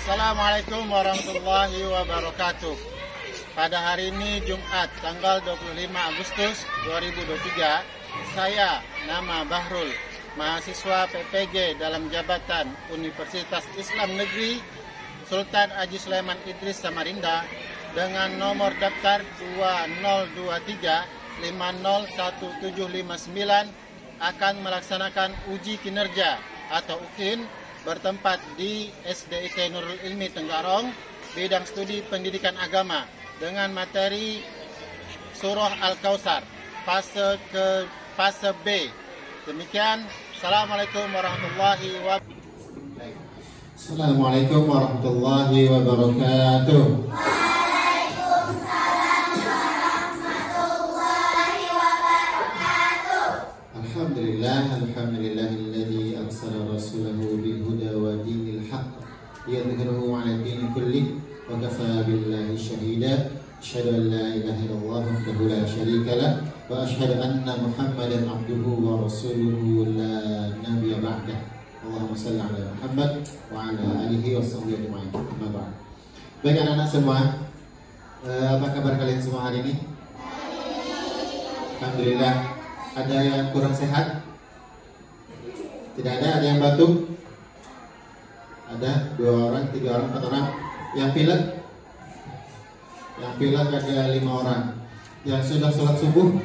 Assalamualaikum warahmatullahi wabarakatuh. Pada hari ini Jumat tanggal 25 Agustus 2023, saya nama Bahrul, mahasiswa PPG dalam jabatan Universitas Islam Negeri Sultan Haji Sulaiman Idris Samarinda dengan nomor daftar 2013501759 akan melaksanakan uji kinerja atau UKIN bertempat di SDIT Nurul Ilmi Tenggarong, bidang studi pendidikan agama dengan materi Surah Al-Kautsar, fase B. Demikian, Assalamualaikum warahmatullahi wabarakatuh. Assalamualaikum warahmatullahi wabarakatuh. Waalaikumsalam warahmatullahi wabarakatuh. Alhamdulillahilladzi arsala rasulahu bil huda wa dinil haqq liyudhhirahu 'ala dini kullih wa kafaa billahi shahida. Asyhadu an la ilaha illallah wahdahu la syarika lah wa asyhadu anna Muhammadan abduhu wa rasuluhu la nabiyya ba'dah. Allahumma shalli ala Muhammad wa ala alihi wa sahbihi ajma'in. Amma ba'd. Baik anak-anak semua, apa kabar kalian semua hari ini? Alhamdulillah. Ada yang kurang sehat? Tidak ada? Ada yang batuk? Ada 2 orang, 3 orang, 4 orang. Yang pilek? Yang pilek ada 5 orang. Yang sudah sholat subuh?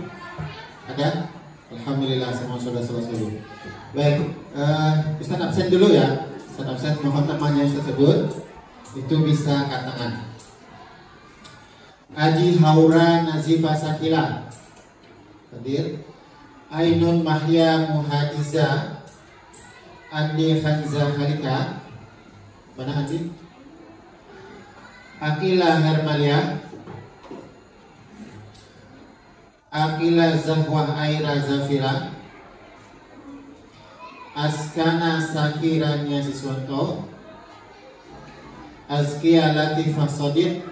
Ada? Alhamdulillah semua sudah sholat subuh. Baik, Ustaz absen dulu ya. Ustaz absen, mohon temannya Ustaz sebut. Itu bisa angkat tangan. Aji Haura Nazifah Sakila hadir. Ainun Mahya Muhadiza Andi Khanza Khalika. Mana Andi? Akila Hermalia, Akila Zahwah Aira Zafira, Askana Sakiranya Siswanto, Azkia Latifah Sodiq,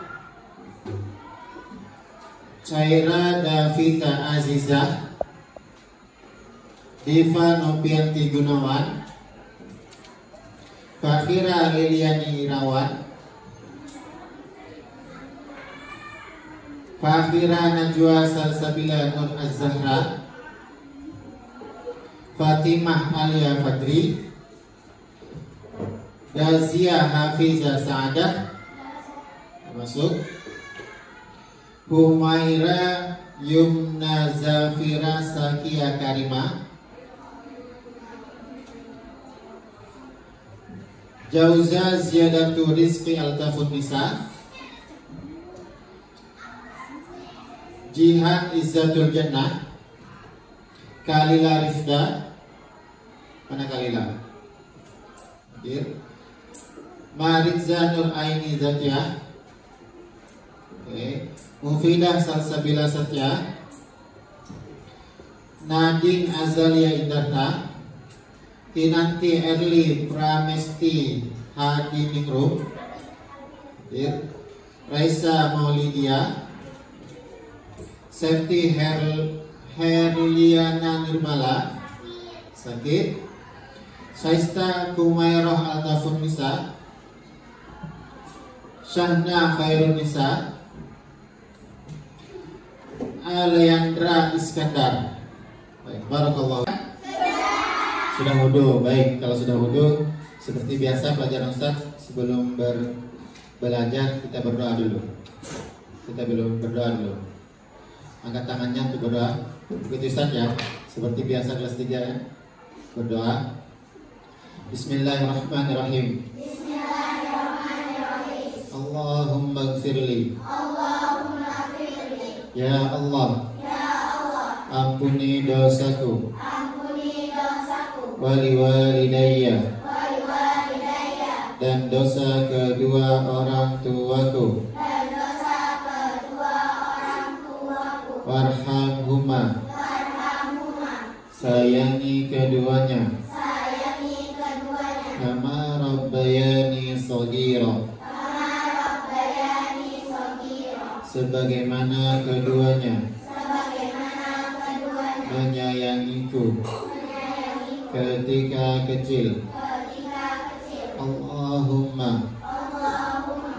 Caira Davita Aziza, Diva Nopianti Gunawan, Fakhira Liliani Irawan, Fakhira Najwa Salsabila Nur Az-Zahra, Fatimah Alia Fadri, Dazia Hafiza Sa'adah masuk, Humaira Yumna Zafira Sakia Karima, Jauza Ziyadatu Rizqi Altafun Nisa, Jihan Izzatul Jannah, Kalila Rifda. Mana Kalila? Hadir. Maritza Nur Aini Zatia. Oke. Mufidah Salsabila Satya, Nadine Azalia Indarta, Kinanti Erli Pramesti Hadi Ningrum, Raisa Maulidia, Septi Herliana Nirmala sakit, Saista Kumairah Altafun Nisa, Syahna Khairun Nisa, Aleyandra Iskandar. Baik, barakallahu. Sudah wudu. Baik, kalau sudah wudu, seperti biasa pelajaran Ustaz, sebelum belajar kita berdoa dulu. Kita belum berdoa dulu. Angkat tangannya untuk berdoa. Begitu Ustaz ya. Seperti biasa kelas 3 ya. Berdoa. Bismillahirrahmanirrahim. Bismillahirrahmanirrahim. Allahumma gfirli. Allahumma firli. Ya Allah, Ya Allah, ampuni dosaku, ampuni dosaku, wali walidayya, wali walidayya, dan dosa kedua orang tuaku. dan dosa kedua orang tuaku. Warhamhuma, Warhamhuma, sayangi keduanya. sayangi keduanya. Kama rabbayani shaghira, Kama rabbayani shaghira, sebagaimana keduanya sebagaimana keduanya menyayangiku menyayangiku ketika kecil. ketika kecil. Allahumma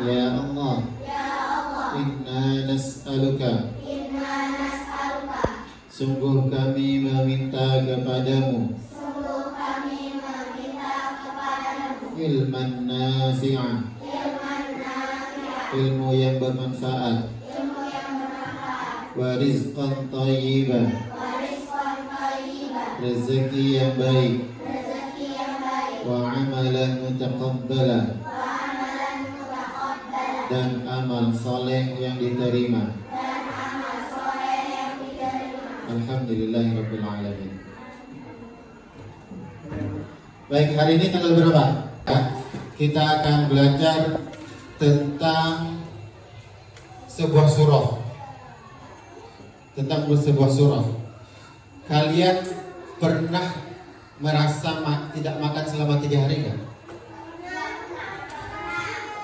Ya Allah, Ya Allah, inna nas'aluka, inna nas'aluka, sungguh kami meminta kepadamu, sungguh kami meminta kepadamu, ilman nafi'an, ilman nafi'ah, ilmu yang bermanfaat, ilmu yang bermanfaat, wa rizqan thayyiban, wa rizqan thayyiban, rezeki yang baik, rezeki yang baik, wa amalan mutaqabbalan, wa amalan mutaqabbalan, dan amal soleh yang diterima. dan amal soleh yang diterima. Alhamdulillahirabbil alamin. Baik, hari ini tanggal berapa? Kita akan belajar tentang sebuah surah. Tentang sebuah surah. Kalian pernah merasa tidak makan selama 3 hari kan?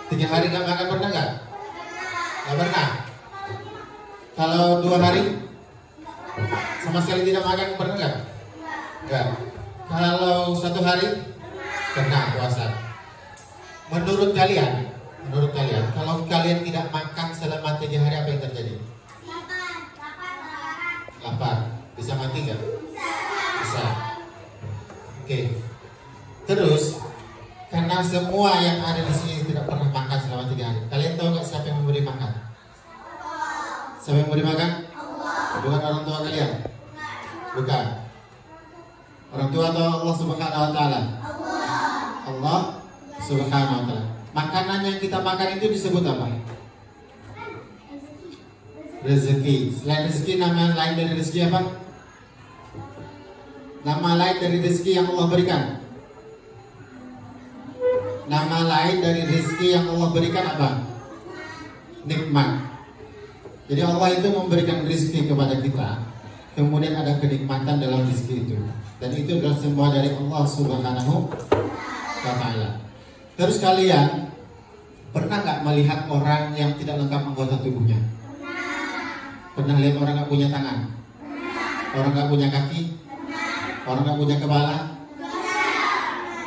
3 hari nggak makan pernah nggak? Nggak pernah. Kalau 2 hari sama sekali tidak makan pernah nggak? Nggak. Kalau 1 hari pernah puasa. Menurut kalian, kalau kalian tidak makan selama 3 hari apa yang terjadi? Lapar. Bisa mati nggak? Bisa. Oke. Terus karena semua yang ada di sini tidak pernah makan selama 3 hari. Kalian tahu nggak siapa yang memberi makan? Siapa yang memberi makan? Bukan orang tua kalian? Bukan. Orang tua atau Allah Subhanahu wa taala? Allah Subhanahu wa taala. Makanan yang kita makan itu disebut apa? Rezeki. Selain rezeki, nama lain dari rezeki apa? Nama lain dari rezeki yang Allah berikan. Nama lain dari rezeki yang Allah berikan apa? Nikmat. Jadi Allah itu memberikan rezeki kepada kita, kemudian ada kenikmatan dalam rezeki itu, dan itu adalah semua dari Allah Subhanahu wa taala. Terus kalian pernah nggak melihat orang yang tidak lengkap anggota tubuhnya? Pernah lihat orang nggak punya tangan? Orang nggak punya kaki? Orang nggak punya kepala?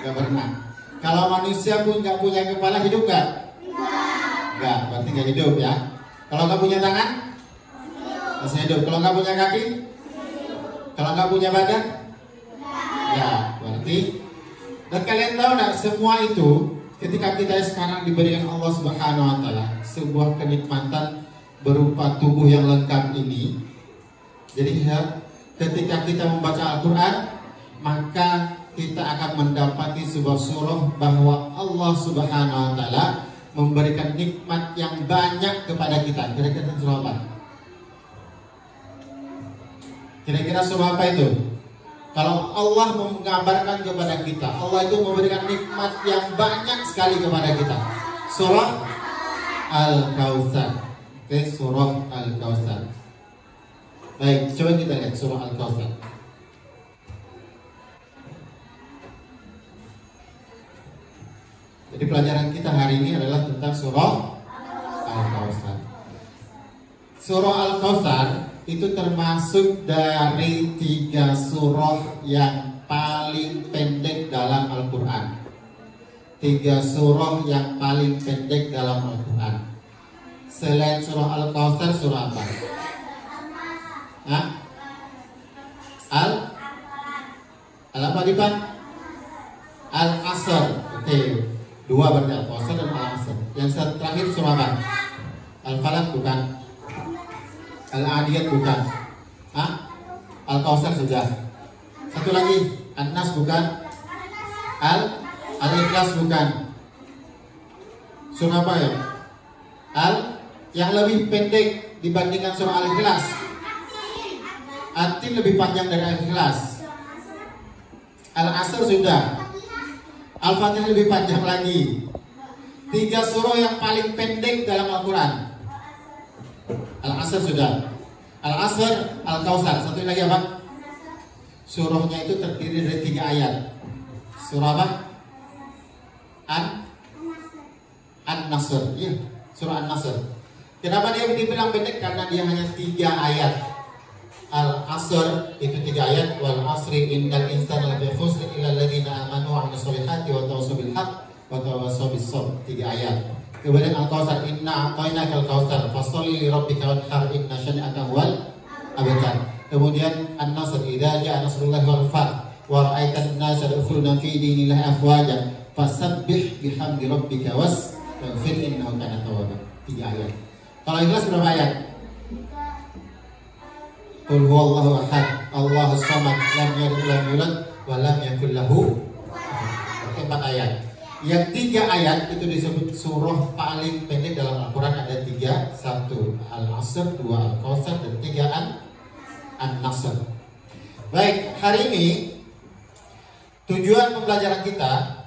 Nggak pernah. Kalau manusia pun nggak punya kepala, hidup nggak? Nggak, berarti nggak hidup ya. Kalau nggak punya tangan, masih hidup. Kalau nggak punya kaki, kalau nggak punya badan, ya berarti. Dan kalian tahu nggak, semua itu ketika kita sekarang diberikan Allah Subhanahu wa taala sebuah kenikmatan berupa tubuh yang lengkap ini. Jadi ketika kita membaca Al-Quran, maka kita akan mendapati sebuah surah bahwa Allah Subhanahu wa taala memberikan nikmat yang banyak kepada kita. Kira-kira surah apa? Kira-kira surah apa itu? Kalau Allah mengabarkan kepada kita, Allah itu memberikan nikmat yang banyak sekali kepada kita. Surah Al-Kautsar. Oke, surah Al-Kautsar. Baik, coba kita lihat surah Al-Kautsar. Jadi pelajaran kita hari ini adalah tentang surah Al-Kautsar. Surah Al-Kautsar itu termasuk dari 3 surah yang paling pendek dalam Al-Quran. 3 surah yang paling pendek dalam Al-Quran. Selain surah Al-Kautsar, surah apa? Hah? Al-apa Dipan? Al-Asr. Oke. 2 berarti Al-Kautsar dan Al-Asr. Yang terakhir surah apa? Al-Falaq bukan? Al-Adiyat bukan? Hah? Al-Kautsar sudah. Satu lagi, An-Nas bukan? Al-Ikhlas bukan? Surah apa ya? Yang lebih pendek dibandingkan surah Al-Ikhlas. At-Tin lebih panjang dari Al-Ikhlas. Al-Asr sudah. Al-Fatihah lebih panjang lagi. 3 surah yang paling pendek dalam Al-Quran. Al-Asr sudah. Al-Asr, Al-Kautsar. Satu lagi apa? Surahnya itu terdiri dari 3 ayat. Surah apa? An-Nasr. Iya, surah An-Nasr. Kenapa dia dibilang pendek? Karena dia hanya 3 ayat. Al-Asr itu 3 ayat. Wal asri innal insana lafi khusr illa alladziina aamanu wa 'amilus solihati wa tawassaw bil haqq wa tawassaw bis sabr. 3 ayat. Kemudian Al-Kautsar, inna a'tainakal kautsar fasholli li rabbika wanhar inna syani'aka huwal abtar. Kemudian An-Nasr, idza ja'a nasrullahi wal fath wa ra'aitan nasa yadkhuluna fi dinillahi afwaja fasabbih bihamdi rabbika wastaghfir innahu kana tawwaba. 3 ayat. Kalau Ikhlas berapa ayat? Qul huwallahu ahad, Allahus samad, lam yalid walam yulad wa lam yakul lahu. 4 ayat. Yang 3 ayat itu disebut surah paling pendek dalam Al-Quran. Ada 3, 1 Al-Asr, 2 Al-Kautsar, dan 3 An-Nasr. Baik, hari ini tujuan pembelajaran kita,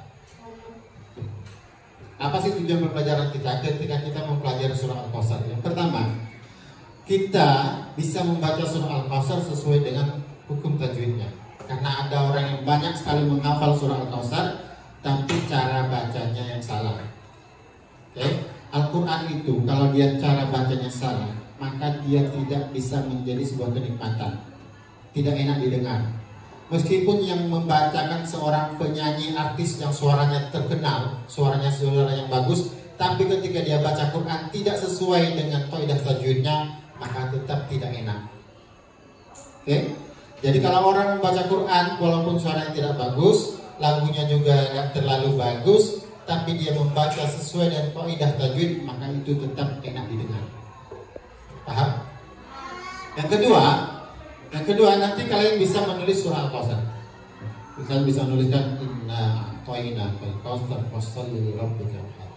apa sih tujuan pembelajaran kita ketika kita mempelajari surah Al-Kautsar? Yang pertama, kita bisa membaca surah Al-Kautsar sesuai dengan hukum tajwidnya. Karena ada orang yang banyak sekali menghafal surah Al-Kautsar tapi cara bacanya yang salah. Oke? Al-Quran itu kalau dia cara bacanya salah, maka dia tidak bisa menjadi sebuah kenikmatan, tidak enak didengar. Meskipun yang membacakan seorang penyanyi artis yang suaranya terkenal, suaranya yang bagus, tapi ketika dia baca Quran tidak sesuai dengan kaidah tajwidnya, maka tetap tidak enak. Oke? Jadi kalau orang membaca Quran walaupun suaranya tidak bagus, lagunya juga tidak terlalu bagus, tapi dia membaca sesuai dengan kaidah tajwid, maka itu tetap enak didengar. Paham? Yang kedua nanti kalian bisa menulis surah Al-Kautsar. Kalian bisa menuliskan inna a'tainakal kautsar fasholli li rabbika wanhar.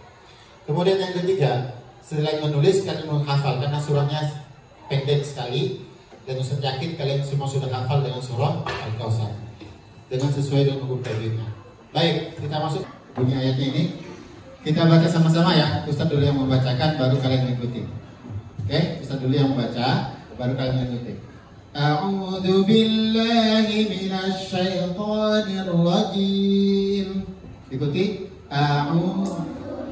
Kemudian yang ketiga, selain menulis, kalian menghafal karena surahnya pendek sekali, dan Ustaz yakin kalian semua sudah hafal dengan surah Al-Kautsar dengan sesuai dengan hukum tajwidnya. Baik, kita masuk bunyi ayatnya ini. Kita baca sama-sama ya. Ustaz dulu yang membacakan, baru kalian mengikuti. Oke, Ustaz dulu yang membaca, baru kalian mengikuti. A'udzu billahi minasy syaithanir rajim. Ikuti. A'udzu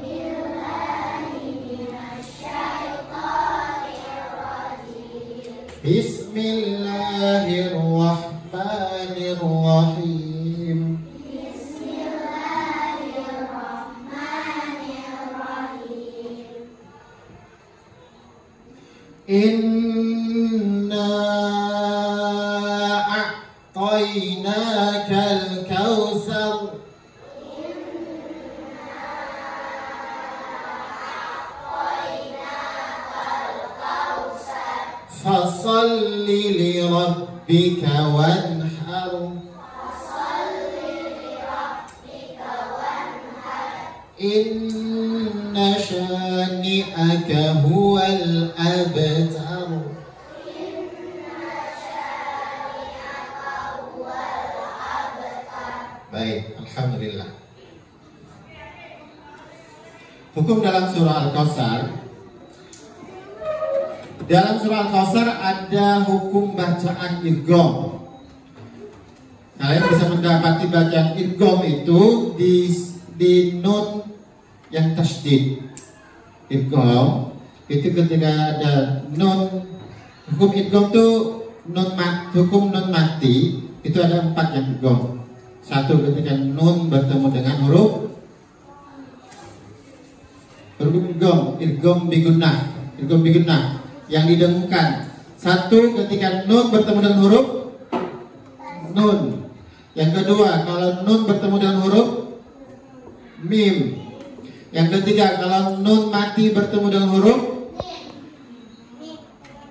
billahi minasy syaithanir rajim. Bismillahirrahmanirrahim. Bismillahirrahmanirrahim. Inna a'tainakal kautsar. Fasalli li rabbika wanhar. Inna syani'aka huwal abtar. Baik, alhamdulillah. Hukum dalam surah Al-Kautsar. Dalam surah Al-Kautsar ada hukum bacaan idgham. Kalian bisa mendapati bacaan idgham itu di nun yang tasydid. Idgham itu ketika ada nun, hukum idgham itu hukum nun mati itu ada 4 yang idgham. 1 ketika nun bertemu dengan huruf idgham bigunnah yang didengungkan. 1 ketika nun bertemu dengan huruf nun. Yang kedua, kalau nun bertemu dengan huruf mim. Yang ketiga, kalau nun mati bertemu dengan huruf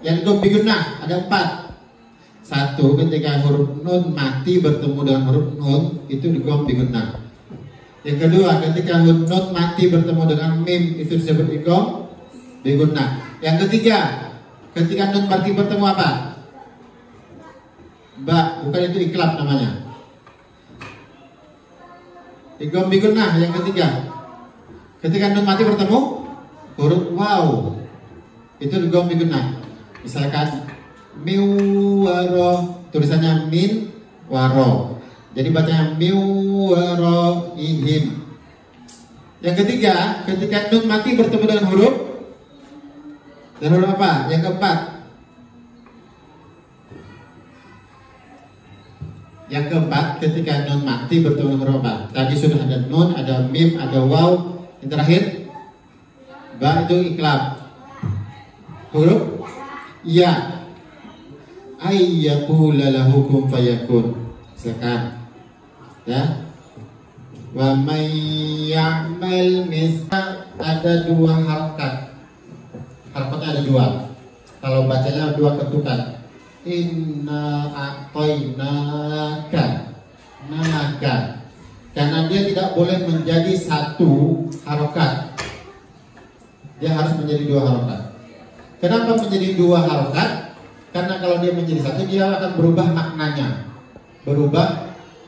yang bigunnah, ada 4. 1 ketika huruf nun mati bertemu dengan huruf nun, itu idgham bigunnah. Yang kedua, ketika nun mati bertemu dengan mim, itu disebut idgham bigunnah. Yang ketiga, ketika nun mati bertemu apa? Ba, bukan itu iklab namanya. Idgham bigunnah yang ketiga. Ketika nun mati bertemu huruf waw, itu idgham bigunnah. Misalkan miwaro, tulisannya min waro, jadi bacanya miwaro ihim. Yang ketiga, ketika nun mati bertemu dengan huruf apa? Yang keempat. Yang keempat, ketika nun mati bertemu dengan huruf apa? Tadi sudah ada nun, ada mim, ada waw. Yang terakhir Ba itu iklab. Huruf ya. Ayyaqula lahu kun fayakun. Silakan. Ya. Wa may ya'mal ada dua harokat. Harokatnya ada dua. Kalau bacanya dua ketukan. Inna a'tainaka. Naka. Karena dia tidak boleh menjadi satu harokat. Dia harus menjadi dua harokat. Kenapa menjadi dua harokat? Karena kalau dia menjadi satu, dia akan berubah maknanya. Berubah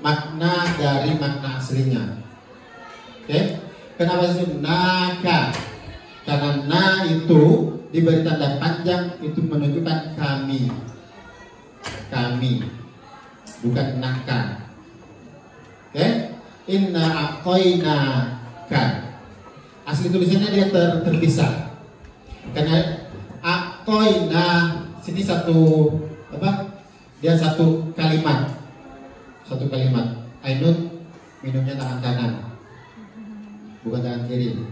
makna dari makna aslinya. Oke? Kenapa disebut naka? Karena na itu diberi tanda panjang, itu menunjukkan kami. Kami, bukan naka. Oke? Inna a'tainaka. Asli tulisannya dia terpisah. Karena a'taina sini satu apa? Dia satu kalimat. Satu kalimat. Ainun minumnya tangan kanan. Bukan tangan kiri.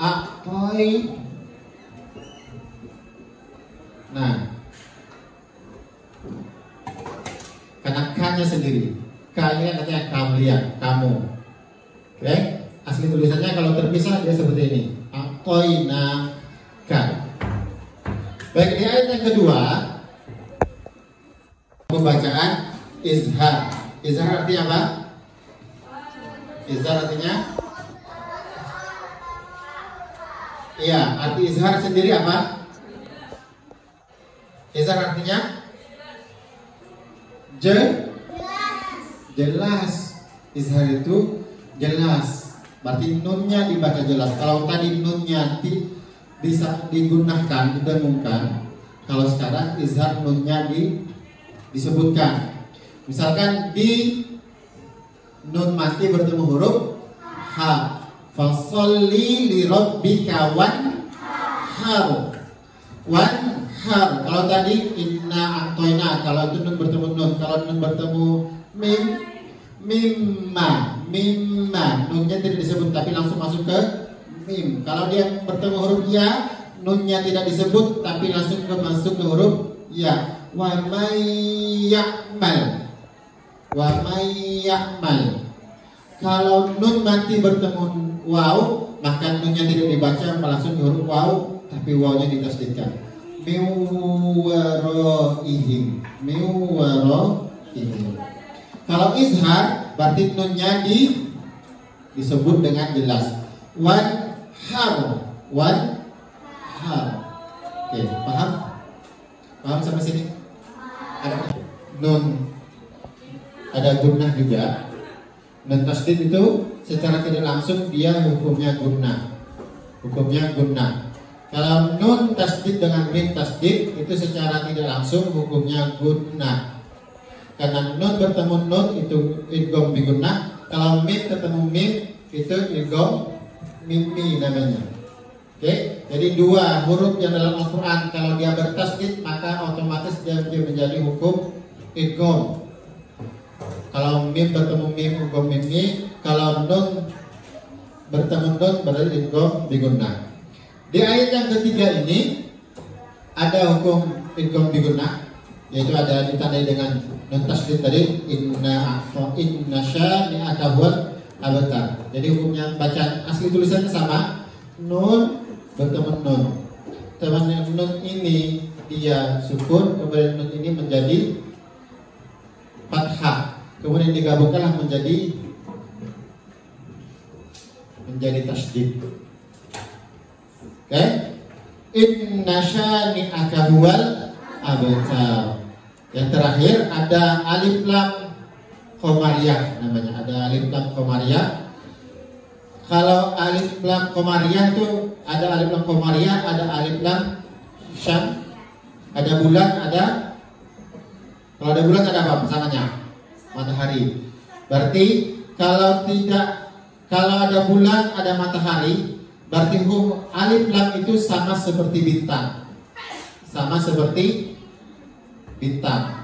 A'tai. Nah. Karena K-nya sendiri. K-nya katanya kalian, kamu. Oke? Asli tulisannya kalau terpisah dia seperti ini. A'tainaka. Baik, di ayat yang kedua pembacaan izhar. Izhar artinya apa? Izhar artinya iya, arti izhar sendiri apa? Izhar artinya jelas. Izhar itu jelas. Berarti nunnya dibaca jelas. Kalau tadi nunnya bisa digunakan, didengungkan. Kalau sekarang izhar nunnya disebutkan. Misalkan di nun mati bertemu huruf ha. Fasholli li rabbika wanhar. Wanhar. Kalau tadi inna a'toina, kalau itu nun bertemu nun, kalau nun bertemu mimma, nunnya tidak disebut tapi langsung masuk ke mim. Kalau dia bertemu huruf ya, nunnya tidak disebut tapi langsung masuk ke huruf ya. Wa may ya'mal. Kalau nun mati bertemu waw, maka nunnya tidak dibaca langsung ke huruf waw, tapi wawnya ditasdidkan. Miwaraihim. Kalau izhar berarti nunnya disebut dengan jelas. Wanhar. Oke, paham? Paham sampai sini? Ada nun, ada gunnah juga. Nun tasdid itu secara tidak langsung dia hukumnya gunnah. Kalau nun tasdid dengan mim tasdid itu secara tidak langsung hukumnya gunnah. Karena nun bertemu nun itu idgham bi gunnah. Kalau mim ketemu mim itu idgham mimi namanya. Oke, jadi dua huruf yang dalam Al-Quran kalau dia bertasdid maka otomatis dia menjadi hukum idgham. Kalau mim bertemu mim idgham mimi, kalau nun bertemu nun berarti idgham bi gunnah. Di ayat yang ketiga ini ada hukum idgham bi gunnah, yaitu ada ditandai dengan nun tasdid tadi inna syani'aka huwal abtar. Jadi hukumnya bacaan asli tulisannya sama, nun bertemu nun. Teman nun ini dia sukun, kemudian nun ini menjadi fathah, kemudian digabungkanlah menjadi tasdid. Oke? Inna syani'aka huwal abtar. Yang terakhir ada alif lam qamariyah namanya. Ada alif lam qamariyah. Kalau alif lam qamariyah itu ada alif lam qamariyah, ada alif lam syam, ada bulan, kalau ada bulan ada apa pasangannya? Matahari. Berarti kalau ada bulan, ada matahari, berarti hukum alif lam itu sama seperti bintang.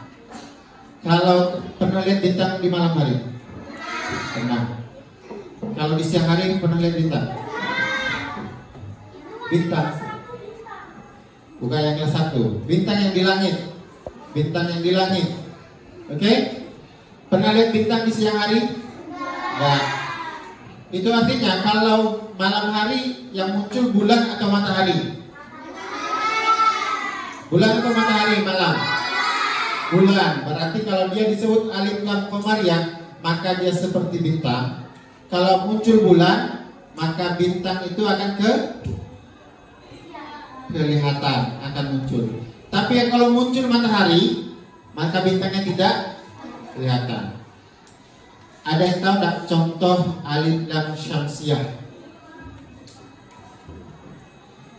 Kalau pernah lihat bintang di malam hari? Pernah. Kalau di siang hari pernah lihat bintang? Bintang. Bukan yang kelas 1. Bintang yang di langit. Bintang yang di langit. Oke? Pernah lihat bintang di siang hari? Enggak. Itu artinya kalau malam hari yang muncul bulan atau matahari? Bulan atau matahari malam? Bulan. Berarti kalau dia disebut alif lam qamariyah, maka dia seperti bintang. Kalau muncul bulan, maka bintang itu akan kelihatan, akan muncul. Tapi kalau muncul matahari, maka bintangnya tidak kelihatan. Ada yang tahu tak contoh alif lam syamsiyah?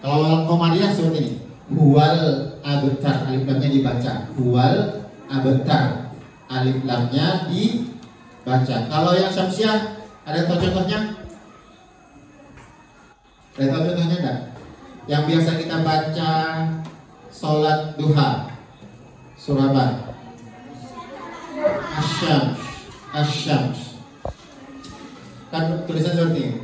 Kalau lam qamariyah seperti ini. Huwal abtar, alif lamnya dibaca. Huwal abtar, alif lamnya dibaca. Kalau yang syamsiyah, ada yang tahu contohnya? Ada yang tahu contohnya enggak? Yang biasa kita baca sholat duha, surah apa? Asyams. Asyams. Kan tulisan seperti ini.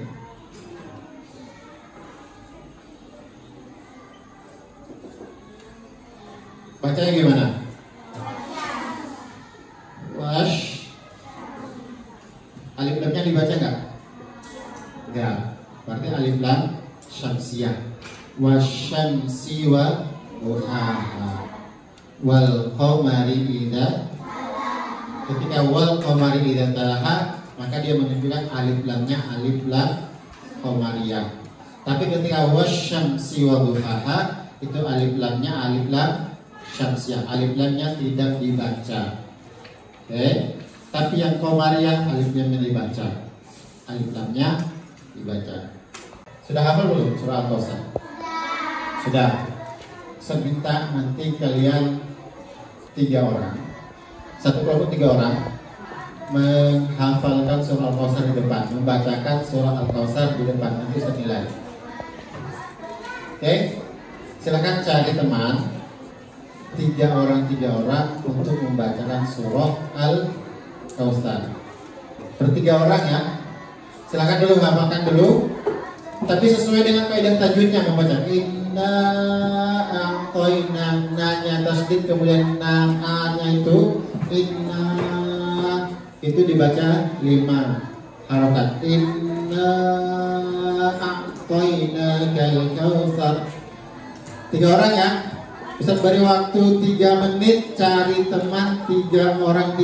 Bacanya gimana? Wash. Alif lamnya dibaca nggak? Enggak. Berarti alif lam syamsiyah. Wasyamsi wa duhaha wal qamari idza. Ketika wal qamari idza talaha, maka dia menunjukkan alif lamnya alif lam qamariyah. Tapi ketika wasyamsi wa duhaha, itu alif lamnya alif lam syamsiyah, alif lamnya tidak dibaca. Oke. Tapi yang qamariyah alif lamnya dibaca, alif lamnya dibaca. Sudah hafal belum surah Al-Kautsar? Sudah. Sebentar nanti kalian 3 orang, satu kelompok 3 orang menghafalkan surah Al-Kautsar di depan, membacakan surah Al-Kautsar di depan, nanti senilai. Oke. Silakan cari teman 3 orang untuk membacakan surah Al-Kautsar. Per 3 orang ya. Silakan dulu hafalkan dulu. Tapi sesuai dengan kaidah tajwidnya, membaca inna a'toina, na-nya tasdid, kemudian na-nya itu inna, itu dibaca 5 harokat. Inna a'toina kal kautsar. 3 orang ya. Ustaz beri waktu 3 menit, cari teman 3 orang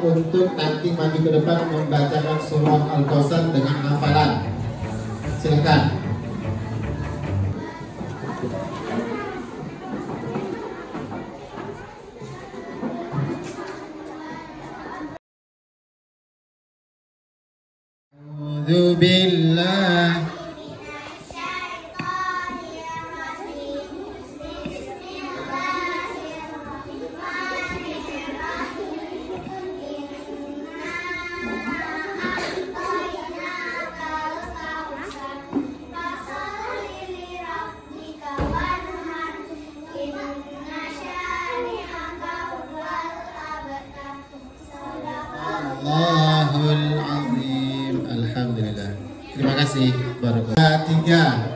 untuk nanti maju ke depan membacakan surah Al-Kautsar dengan hafalan. Silakan. A'udzu billahi Allahul Azim. Alhamdulillah. Terima kasih. Barakallahu. 3.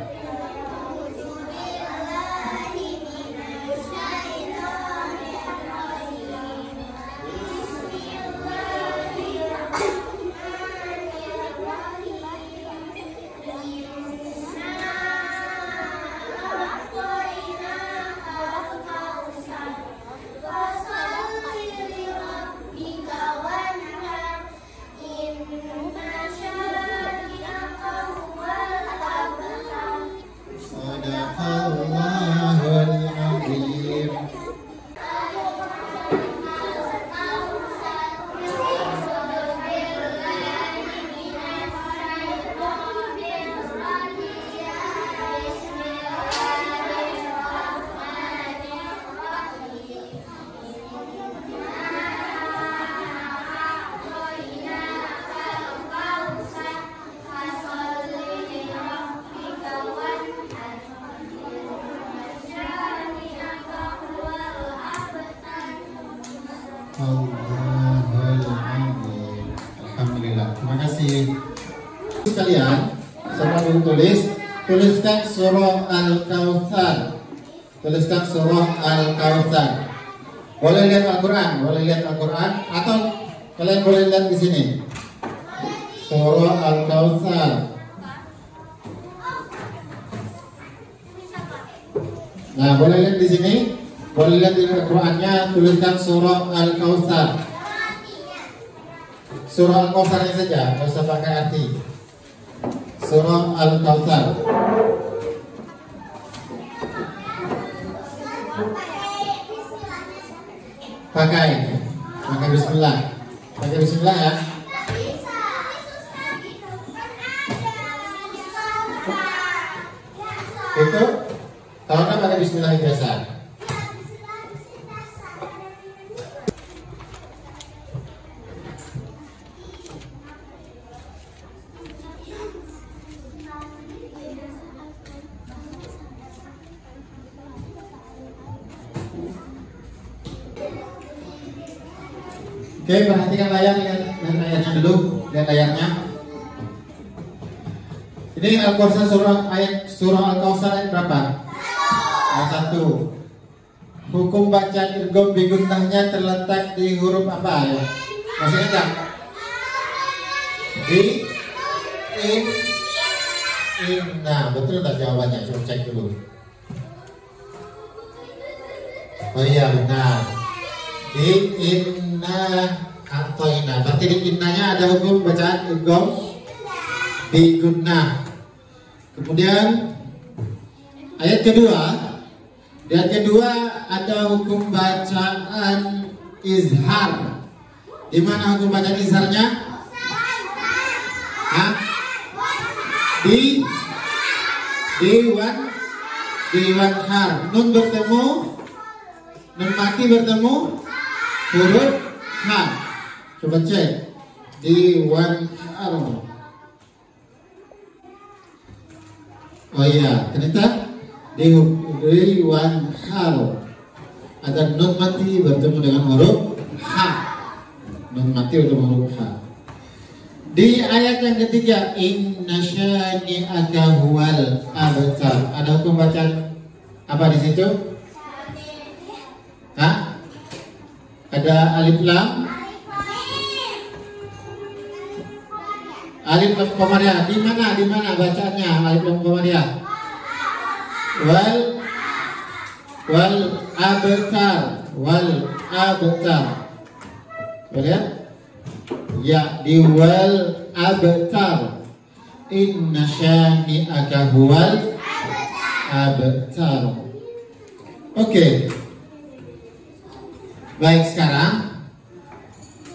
Alhamdulillah. Terima kasih sekalian. Semua tulis tuliskan surah Al-Kautsar. Tuliskan surah Al-Kautsar. Boleh lihat Al-Quran, atau kalian boleh lihat di sini. Surah Al-Kautsar. Nah, boleh lihat di sini, boleh lihat di Al-Qurannya, tuliskan surah Al-Kautsar. Surah Al-Kautsarnya saja, nggak usah pakai arti. Surah Al-Kautsar. Pakai bismillah. Pakai bismillah ya. Itu kalau nggak pakai bismillah biasa. Oke, perhatikan layarnya dulu, lihat layarnya. Ini Al-Kautsar surah Al-Kautsar ayat berapa? Ayat 1. Hukum bacaan idgham bi gunnahnya terletak di huruf apa ya? Masih ingat? Inna, betul tak jawabannya? Coba cek dulu. Oh iya benar. Di inna atau inna. Berarti di innanya ada hukum bacaan idgham bi gunnah. Kemudian ayat kedua, di ayat kedua ada hukum bacaan izhar. Di mana hukum bacaan izharnya? Hah? Di wanhar. Nun bertemu, nun mati bertemu huruf H. Coba cek. Di wanhar. Oh iya, ternyata di wanhar ada nun mati bertemu dengan huruf H. Nun mati bertemu huruf H. Di ayat yang ketiga, inna syani'aka huwal abtar. Ada hukum bacaan apa di situ? Hah? Ada alif lam? Alif lam komariah. Di mana bacaannya alif lam komariah? Wal abtar. Boleh? Ya, di wal abtar. Inna syani'aka huwal abtar. Oke. Baik, sekarang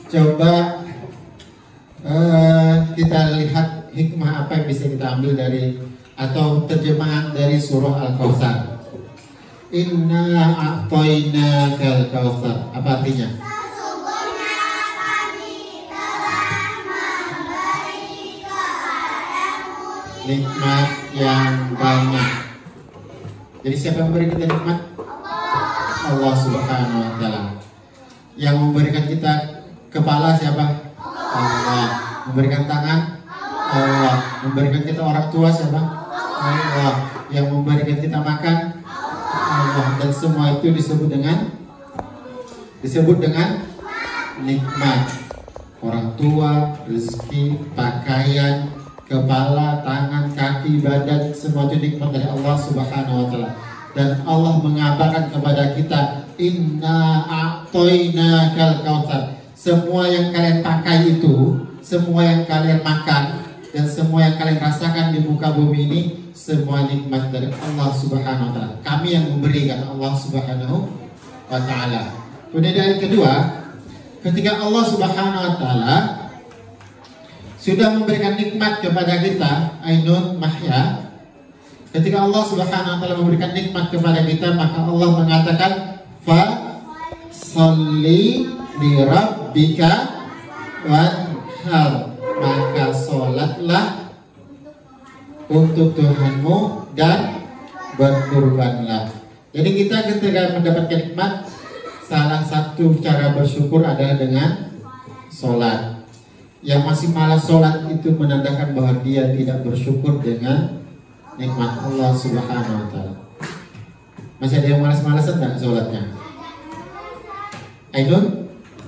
coba kita lihat hikmah apa yang bisa kita ambil dari atau terjemahan dari surah Al-Kautsar. Inna a'tainakal kautsar. Apa artinya? Nikmat yang banyak. Jadi siapa yang memberi kita nikmat? Allah Subhanahu wa Ta'ala. Yang memberikan kita kepala siapa? Allah. Memberikan tangan? Allah. Memberikan kita orang tua siapa? Allah. Yang memberikan kita makan? Allah. Dan semua itu disebut dengan nikmat. Orang tua, rezeki, pakaian, kepala, tangan, kaki, badan, semua itu nikmat dari Allah Subhanahu wa Ta'ala. Dan Allah mengabarkan kepada kita, inna a'tainakal kautsar. Semua yang kalian pakai itu, semua yang kalian makan, dan semua yang kalian rasakan di muka bumi ini, semua nikmat dari Allah Subhanahu wa Ta'ala. Kami yang memberikan, Allah Subhanahu wa Ta'ala. Kemudian yang kedua, ketika Allah Subhanahu wa Ta'ala sudah memberikan nikmat kepada kita, ainun mahya. Ketika Allah Subhanahu wa Ta'ala memberikan nikmat kepada kita, maka Allah mengatakan fa sholli li rabbika wanhar. Maka sholatlah untuk Tuhanmu dan berkurbanlah. Jadi kita ketika mendapatkan nikmat, salah satu cara bersyukur adalah dengan sholat. Yang masih malas sholat itu menandakan bahwa dia tidak bersyukur dengan nikmat Allah Subhanahu wa Ta'ala. Masih ada yang malas-malasan nggak sholatnya? Ainun,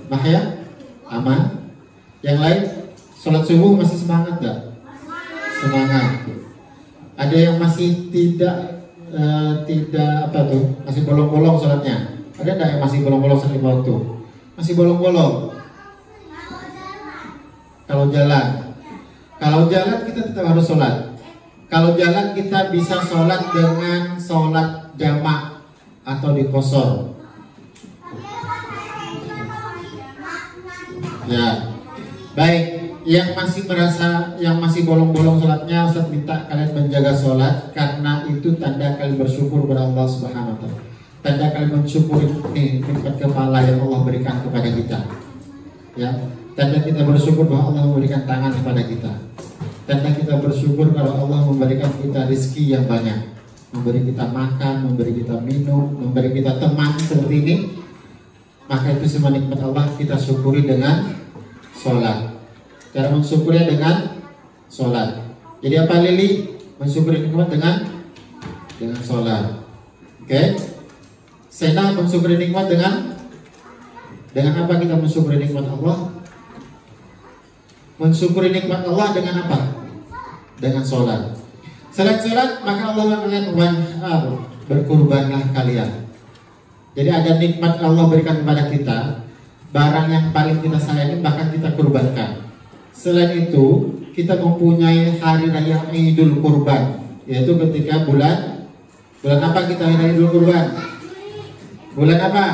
Mahya, aman. Yang lain, sholat subuh masih semangat nggak? Semangat. Ada yang masih tidak apa tuh? Masih bolong-bolong sholatnya? Ada nggak yang masih bolong-bolong sholat lima waktu? Masih bolong-bolong. Kalau jalan kita tetap harus sholat. Kalau jalan kita bisa sholat dengan sholat jamak atau di qashar. Ya, baik. Yang masih merasa, yang masih bolong-bolong sholatnya, Ustaz minta kalian menjaga sholat karena itu tanda kalian bersyukur kepada Allah Subhanahu wa Ta'ala. Tanda kalian mensyukuri nikmat kepala yang Allah berikan kepada kita. Ya, tanda kita bersyukur bahwa Allah memberikan tangan kepada kita. Tanda kita bersyukur kalau Allah memberikan kita rezeki yang banyak, memberi kita makan, memberi kita minum, memberi kita teman seperti ini. Maka itu semua nikmat Allah kita syukuri dengan sholat. Cara mensyukurinya dengan sholat. Jadi apa Lili? Mensyukuri nikmat dengan sholat. Oke? Sena mensyukuri nikmat dengan apa kita mensyukuri nikmat Allah? Mensyukuri nikmat Allah dengan apa? Dengan sholat. Sholat maka Allah mengatakan wanhar, berkurbanlah kalian. Jadi ada nikmat Allah berikan kepada kita, barang yang paling kita sayangi bahkan kita kurbankan. Selain itu kita mempunyai hari raya Idul Kurban, yaitu ketika bulan apa kita hari raya Idul Kurban? Bulan apa?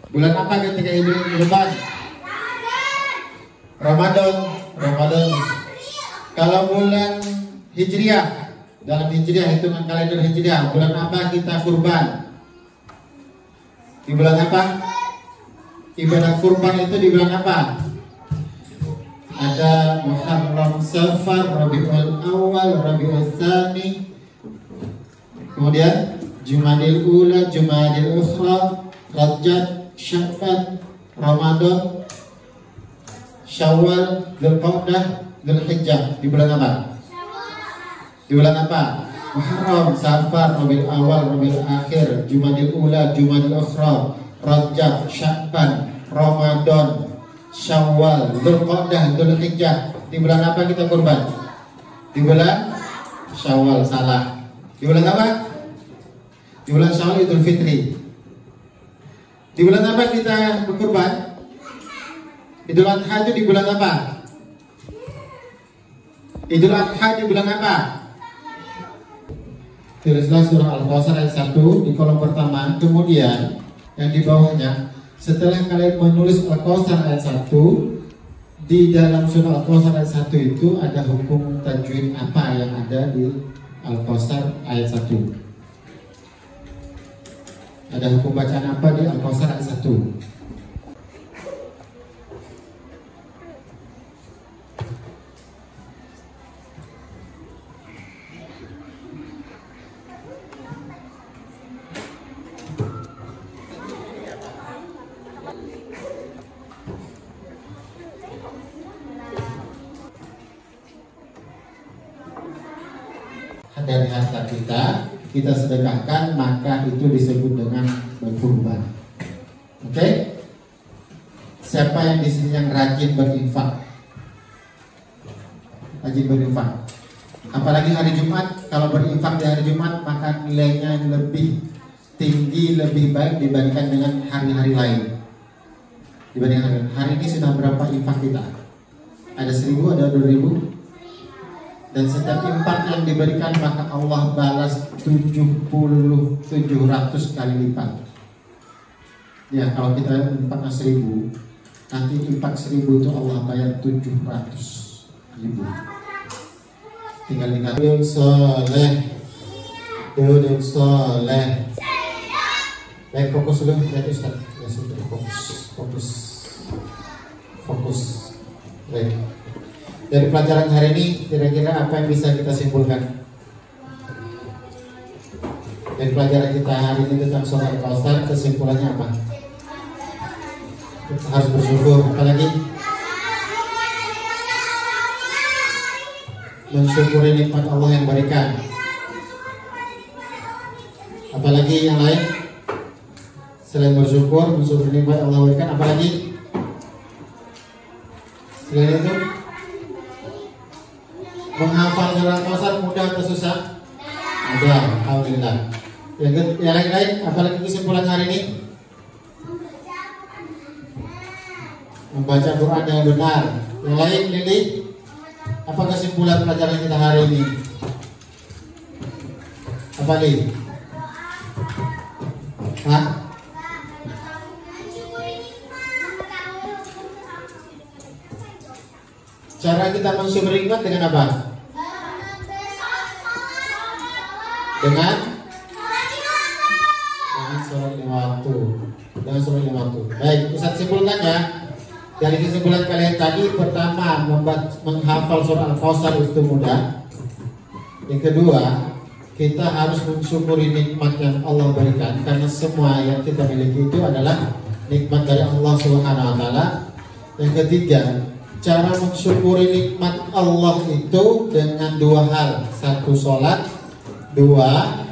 Bulan apa ketika Idul Kurban? Ramadan. Kalau bulan Hijriah, dalam Hijriah hitungan kalender Hijriah, bulan apa kita kurban? Di bulan apa? Ibadah kurban itu di bulan apa? Ada Muharram, Safar, Rabiul Awal, Rabiul Tsani, kemudian Jumadil Ula, Jumadil Ukhra, Rajab, Sya'ban, Ramadan, Syawal, Dzulqa'dah, Dzulhijjah. Di bulan apa? Di bulan apa? Muharram, Safar, Rabiul Awal, Rabiul Akhir, Jumadil Ula, Jumadil Ukhra, Rajab, Sya'ban, Ramadan, Syawal, Dzulqa'dah, Dzulhijjah. Di bulan apa kita kurban? Di bulan Syawal, salah. Di bulan apa? Di bulan Syawal Idul Fitri. Di bulan apa kita berkurban? Idul Adha itu di bulan apa? Idul Adha di bulan apa? Tulislah surah Al-Kautsar ayat 1 di kolom pertama. Kemudian yang di bawahnya, setelah kalian menulis Al-Kautsar ayat 1, di dalam surah Al-Kautsar ayat 1 itu ada hukum tajwid apa yang ada di Al-Kautsar ayat 1. Ada hukum bacaan apa di Al-Kautsar ayat 1? Dari harta kita sedekahkan, maka itu disebut dengan berkurban. Oke? Siapa yang di sini yang rajin berinfak? Rajin berinfak. Apalagi hari Jumat, kalau berinfak di hari Jumat maka nilainya lebih tinggi, lebih baik dibandingkan dengan hari-hari lain. Dibandingkan hari ini sudah berapa infak kita? Ada 1000, ada 2000. Dan setiap infak yang diberikan maka Allah balas 700 kali lipat. Ya, kalau kita infak 1000, nanti infak 1000 itu Allah bayar 700.000. Tinggal ingat duduk soleh. Baik, fokus dulu ya Ustaz. Ya sudah, fokus. Baik. Dari pelajaran hari ini kira-kira apa yang bisa kita simpulkan? Dari pelajaran kita hari ini tentang surah Al-Kautsar, kesimpulannya apa? Kita harus bersyukur. Apa lagi? mensyukuri nikmat Allah yang berikan. Apalagi yang lain selain bersyukur, mensyukuri nikmat Allah berikan, apalagi selain itu? Menghafal surah Al-Kautsar mudah atau susah? Mudah, alhamdulillah. Yang lain, apalagi kesimpulan hari ini? Membaca Quran yang benar. Yang lain, Lili? Apa kesimpulan pelajaran kita hari ini? Apa Lili? Hah? Cara kita mensyukuri nikmat dengan apa? Dengan sholat lima waktu. Dengan sholat lima waktu. Baik, Ustaz simpulkan ya. Dari kesimpulan kalian tadi, pertama menghafal surah Al-Kautsar itu mudah. Yang kedua, kita harus mensyukuri nikmat yang Allah berikan, karena semua yang kita miliki itu adalah nikmat dari Allah Subhanahu wa taala. Yang ketiga, cara mensyukuri nikmat Allah itu dengan dua hal. Satu, sholat. Dua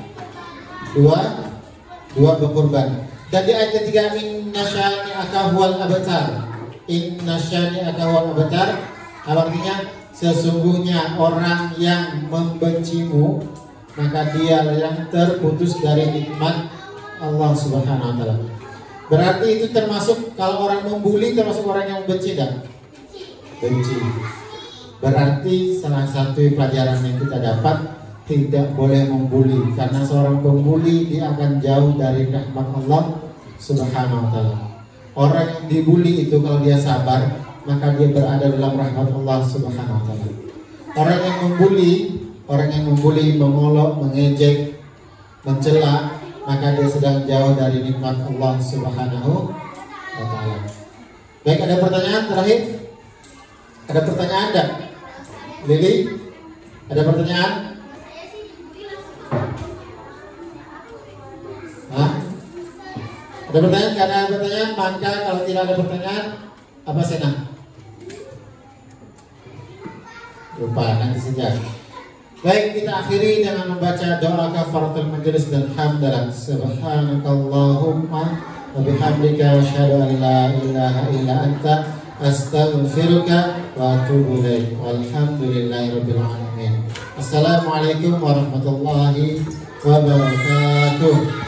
berkorban. Dan di ayat ketiga, inna syani'aka huwal abtar. Inna syani'aka huwal abtar, artinya sesungguhnya orang yang membencimu, maka dia yang terputus dari nikmat Allah Subhanahu wa taala. Berarti itu termasuk, kalau orang membuli termasuk orang yang membenci dan benci. Berarti salah satu pelajaran yang kita dapat, tidak boleh membuli, karena seorang pembuli dia akan jauh dari rahmat Allah Subhanahu wa taala. Orang yang dibuli itu kalau dia sabar, maka dia berada dalam rahmat Allah Subhanahu wa taala. Orang yang membuli, mengolok, mengejek, mencela, maka dia sedang jauh dari nikmat Allah Subhanahu wa taala. Baik, ada pertanyaan terakhir? Ada pertanyaan enggak? Lili? Ada pertanyaan? Hah? Ada pertanyaan? Karena ada pertanyaan, maka kalau tidak ada pertanyaan, apa Sena? Lupa, nanti saja. Baik, kita akhiri dengan membaca doa kafaratul majelis dan hamdalah. Subhanakallahumma wa bihamdika asyhadu an la ilaha illa anta astaghfiruka wa atubu ilaik. Walhamdulillahirabbil alamin. Assalamualaikum warahmatullahi wabarakatuh.